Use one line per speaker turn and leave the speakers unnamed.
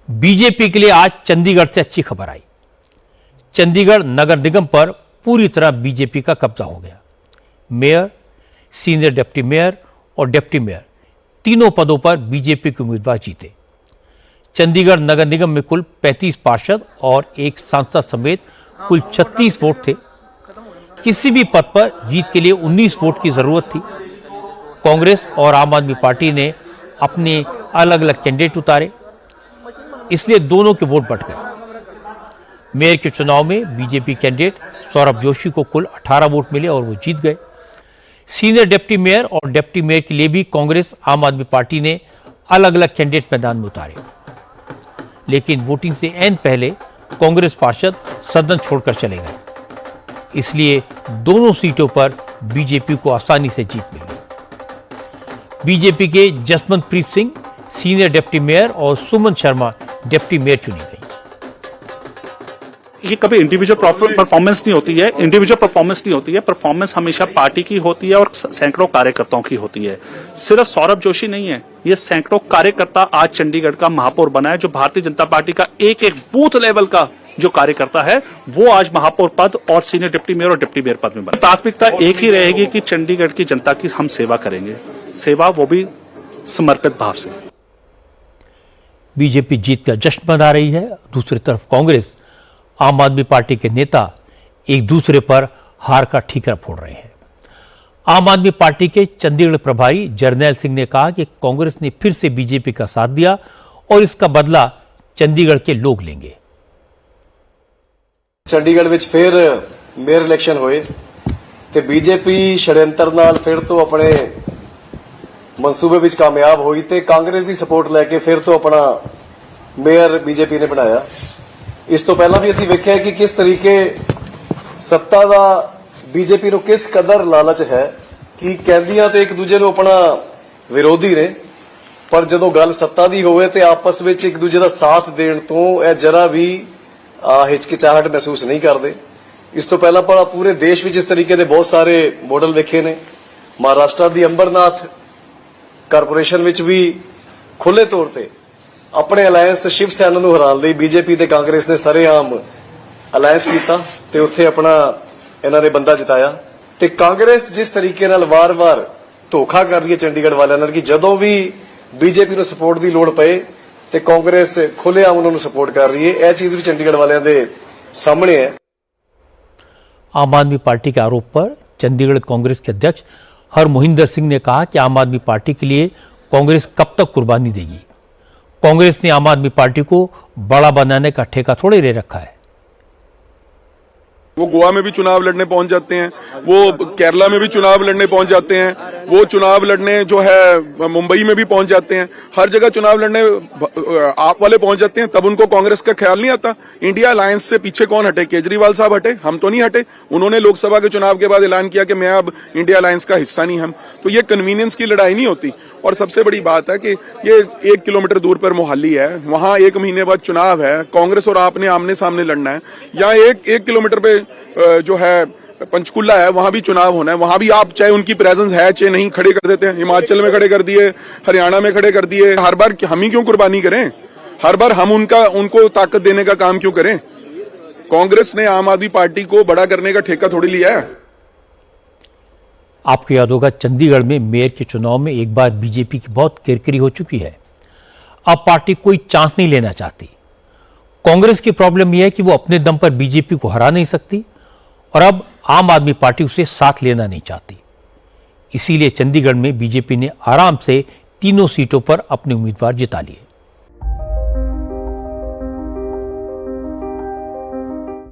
BJP के लिए आज चंडीगढ़ से अच्छी खबर आई। चंडीगढ़ नगर निगम पर पूरी तरह बीजेपी का कब्जा हो गया। मेयर, सीनियर डिप्टी मेयर और डिप्टी मेयर तीनों पदों पर बीजेपी के उम्मीदवार जीते। चंडीगढ़ नगर निगम में कुल 35 पार्षद और एक सांसद समेत कुल 36 वोट थे। किसी भी पद पर जीत के लिए 19 वोट की जरूरत थी। कांग्रेस और आम आदमी पार्टी ने अपने अलग अलग कैंडिडेट उतारे, इसलिए दोनों के वोट बट गए। मेयर के चुनाव में बीजेपी कैंडिडेट सौरभ जोशी को कुल 18 वोट मिले और वो जीत गए। सीनियर डिप्टी मेयर और डिप्टी मेयर के लिए भी कांग्रेस आम आदमी पार्टी ने अलग अलग कैंडिडेट मैदान में उतारे, लेकिन वोटिंग से ऐन पहले कांग्रेस पार्षद सदन छोड़कर चले गए, इसलिए दोनों सीटों पर बीजेपी को आसानी से जीत मिल गई। बीजेपी के Jaswant Preet Singh senior deputy mayor और सुमन शर्मा डिप्टी मेयर चुनी गई।
ये कभी इंडिविजुअल परफॉर्मेंस नहीं होती है, परफॉर्मेंस हमेशा पार्टी की होती है और सैकड़ों कार्यकर्ताओं की होती है। सिर्फ सौरभ जोशी नहीं है, ये सैकड़ों कार्यकर्ता आज चंडीगढ़ का महापौर बना है। जो भारतीय जनता पार्टी का एक एक बूथ लेवल का जो कार्यकर्ता है वो आज महापौर पद और सीनियर डिप्टी मेयर और डिप्टी मेयर पद में बना। प्राथमिकता एक ही रहेगी कि चंडीगढ़ की जनता की हम सेवा करेंगे, सेवा वो भी समर्पित भाव से।
बीजेपी जीत का जश्न मना रही है। दूसरी तरफ कांग्रेस, आम आदमी पार्टी के नेता एक दूसरे पर हार का ठीकरा फोड़ रहे हैं। आम आदमी पार्टी के चंडीगढ़ प्रभारी जरनैल सिंह ने कहा कि कांग्रेस ने फिर से बीजेपी का साथ दिया और इसका बदला चंडीगढ़ के लोग लेंगे।
चंडीगढ़ में फिर मेयर इलेक्शन होए ते बीजेपी षड्यंत्र नाल फिर तो अपने मनसूबे विच कामयाब हुई ते कांग्रेस की सपोर्ट लैके फिर तो अपना मेयर बीजेपी ने बनाया। इस तो पहला भी असीं वेख्या कि किस तरीके सत्ता का बीजेपी को किस कदर लालच है कि कहंदियां ते एक दूजे को अपना विरोधी ने, पर जदों गल सत्ता दी होवे ते आपस विच एक दूजे का साथ देण तो यह जरा भी हिचकिचाहट महसूस नहीं करते। इस तो पहला पर पूरे देश में इस तरीके के बहुत सारे मॉडल वेखे ने। महाराष्ट्र की अंबरनाथ कारपोरेशन विच भी खुले तौर पर अपने अलायंस शिव सेना नूं हराउण लई बीजेपी ते कांग्रेस ने सरेआम अलायंस कीता ते उत्थे अपना इन्हां ने बंदा जिताया। ते कांग्रेस जिस तरीके नाल वार-वार धोखा कर रही है चंडीगढ़ वालियां नाल कि जदों भी बीजेपी नूं सपोर्ट की लोड़ पए ते कांग्रेस खुलेआम उन्हां नूं सपोर्ट कर रही है, यह चीज भी चंडीगढ़ वालियां दे सामने है।
आम आदमी पार्टी के आरोप पर चंडीगढ़ कांग्रेस के अध्यक्ष हरमोहिंदर सिंह ने कहा कि आम आदमी पार्टी के लिए कांग्रेस कब तक कुर्बानी देगी। कांग्रेस ने आम आदमी पार्टी को बड़ा बनाने का ठेका थोड़े ले रखा है।
वो गोवा में भी चुनाव लड़ने पहुंच जाते हैं, वो केरला में भी चुनाव लड़ने पहुंच जाते हैं, वो चुनाव लड़ने जो है मुंबई में भी पहुंच जाते हैं। हर जगह चुनाव लड़ने आप वाले पहुंच जाते हैं, तब उनको कांग्रेस का ख्याल नहीं आता। इंडिया अलायंस से पीछे कौन हटे? केजरीवाल साहब हटे, हम तो नहीं हटे। उन्होंने लोकसभा के चुनाव के बाद ऐलान किया कि मैं अब इंडिया अलायंस का हिस्सा नहीं हम। तो ये कन्वीनियंस की लड़ाई नहीं होती। और सबसे बड़ी बात है कि ये 1 किलोमीटर दूर पर मोहाली है, वहां 1 महीने बाद चुनाव है, कांग्रेस और आपने आमने सामने लड़ना है। यहाँ एक किलोमीटर पे जो है पंचकुला है, वहां भी चुनाव होना है, वहां भी आप चाहे उनकी प्रेजेंस है चाहे नहीं खड़े कर देते हैं। हिमाचल में खड़े कर दिए, हरियाणा में खड़े कर दिए। हर बार हम ही क्यों कुर्बानी करें? हर बार हम उनको ताकत देने का काम क्यों करें? कांग्रेस ने आम आदमी पार्टी को बड़ा करने का ठेका थोड़ी लिया है।
आपको याद होगा चंडीगढ़ में मेयर के चुनाव में एक बार बीजेपी की बहुत किरकिरी हो चुकी है। अब पार्टी कोई चांस नहीं लेना चाहती। कांग्रेस की प्रॉब्लम यह है कि वो अपने दम पर बीजेपी को हरा नहीं सकती और अब आम आदमी पार्टी उसे साथ लेना नहीं चाहती। इसीलिए चंडीगढ़ में बीजेपी ने आराम से तीनों सीटों पर अपने उम्मीदवार जिता लिए।